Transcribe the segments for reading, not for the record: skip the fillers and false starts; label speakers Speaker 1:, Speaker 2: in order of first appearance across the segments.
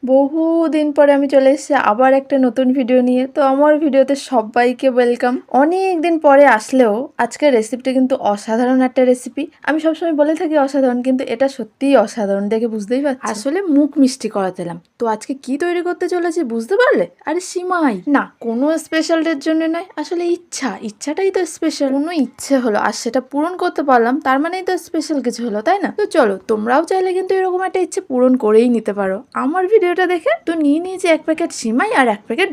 Speaker 1: বহুদিন পরে আমি চলে এসেছি আবার একটা নতুন ভিডিও নিয়ে। তো আমার ভিডিওতে সবাইকে ওয়েলকাম। অনেক দিন পরে আসলেও আজকের রেসিপিটা কিন্তু অসাধারণ একটা রেসিপি। আমি সবসময় বলে থাকি অসাধারণ, কিন্তু এটা সত্যিই অসাধারণ, দেখে বুঝতেই পারছি। আসলে মুখ মিষ্টি করাতেলাম। তো আজকে কি তৈরি করতে চলেছি বুঝতে পারলে? আরে সিমাই না, কোনো স্পেশাল ডের জন্য নয়, আসলে ইচ্ছাটাই তো স্পেশাল। কোনো ইচ্ছে হলো আর সেটা পূরণ করতে পারলাম, তার মানেই তো স্পেশাল কিছু হলো, তাই না? তো চলো, তোমরাও চাইলে কিন্তু এরকম একটা ইচ্ছে পূরণ করেই নিতে পারো আমার ভিডিওটা দেখে। তো নিয়ে নিয়েছি 1 প্যাকেট সিমাই আর 1 প্যাকেট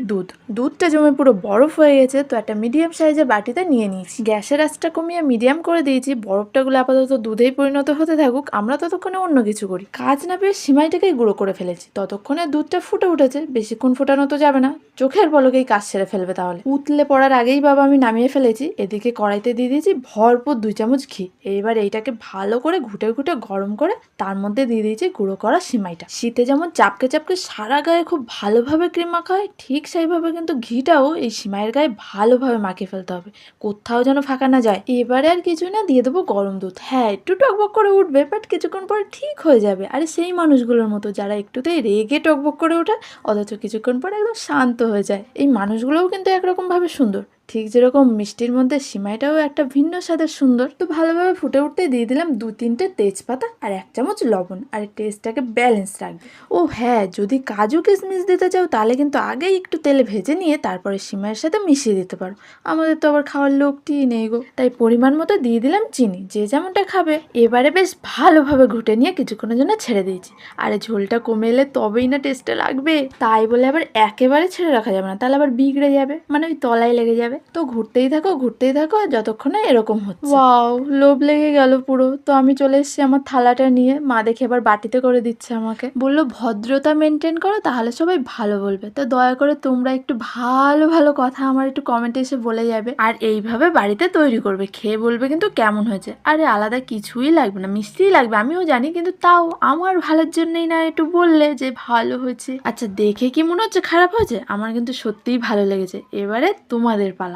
Speaker 1: দুধটা জমে পুরো বরফ হয়ে গেছে। তো একটা মিডিয়াম সাইজের বাটিতে নিয়ে নিয়েছি। গ্যাসের আঁচটা কমিয়ে মিডিয়াম করে দিয়েছি। বরফটাগুলো আপাতত দুধেই পরিণত হতে থাকুক, আমরা ততক্ষণে অন্য কিছু করি। কাজ না পেয়ে সিমাইটাকেই গুঁড়ো করে ফেলেছি। ততক্ষণে দুধটা ফুটে উঠেছে, বেশিক্ষণ ফোটানো তো যাবে না, চোখের পলকেই কাজ সেরে ফেলবে তাহলে। উতলে পড়ার আগেই বাবা আমি নামিয়ে ফেলেছি। এদিকে কড়াইতে দিয়ে দিয়েছি ভরপুর 2 চামচ ঘি। এইবার এইটাকে ভালো করে ঘুটে ঘুটে গরম করে তার মধ্যে দিয়ে দিয়েছি গুঁড়ো করা সিমাইটা। শীতে যেমন চাপকে চাপকে সারা গায়ে খুব ভালোভাবে ক্রিম মাখা হয়, ঠিক সেইভাবে কিন্তু ঘিটাও এই সিমাইয়ের গায়ে ভালোভাবে মাখিয়ে ফেলতে হবে, কোথাও যেন ফাঁকা না যায়। এবারে আর কিছু না, দিয়ে দেবো গরম দুধ। হ্যাঁ, একটু টকবক করে উঠবে, বাট কিছুক্ষণ পরে ঠিক হয়ে যাবে। আরে সেই মানুষগুলোর মতো যারা একটুতেই রেগে টকবক করে ওঠে, অথচ কিছুক্ষণ পরে একদম শান্ত হয়ে যায়। এই মানুষগুলোও কিন্তু একরকম ভাবে সুন্দর, ঠিক যেরকম মিষ্টির মধ্যে সিমাইটাও একটা ভিন্ন স্বাদের সুন্দর। তো ভালোভাবে ফুটে উঠতে দিয়ে দিলাম 2-3টে তেজপাতা আর 1 চামচ লবণ, আর টেস্টটাকে ব্যালেন্স রাখবে। ও হ্যাঁ, যদি কাজু কিশমিশ দিতে চাও তাহলে কিন্তু আগেই একটু তেলে ভেজে নিয়ে তারপরে সিমাইয়ের সাথে মিশিয়ে দিতে পারো। আমাদের তো আবার খাওয়ার লোকটি নেই গো, তাই পরিমাণ মতো দিয়ে দিলাম চিনি, যে যেমনটা খাবে। এবারে বেশ ভালোভাবে ঘুটে নিয়ে কিছুক্ষণের জন্য ছেড়ে দিয়েছি। আরে ঝোলটা কমে এলে তবেই না টেস্টে লাগবে, তাই বলে আবার একেবারে ছেড়ে রাখা যাবে না, তাহলে আবার বিগড়ে যাবে, মানে ওই তলায় লেগে যাবে। তো ঘুরতেই থাকো যতক্ষণ না এরকম হচ্ছে। ওয়াও, লোভ লেগে গেল পুরো। তো আমি চলে এসেছি আমার থালাটা নিয়ে। মা দেখে এবার বাটিতে করে দিচ্ছে আমাকে, বললো ভদ্রতা মেনটেন করো, তাহলে সবাই ভালো বলবে। তো দয়া করে তোমরা একটু ভালো ভালো কথা আমার একটু কমেন্টে এসে বলে যাবে, আর এইভাবে বাড়িতে তৈরি করবে, খেয়ে বলবে কিন্তু কেমন হয়েছে। আরে আলাদা কিছুই লাগবে না, মিষ্টিই লাগবে আমিও জানি, কিন্তু তাও আমার ভালোর জন্যই না একটু বললে যে ভালো হয়েছে। আচ্ছা, দেখে কি মনে হচ্ছে খারাপ হয়েছে? আমার কিন্তু সত্যিই ভালো লেগেছে। এবারে তোমাদের পালা।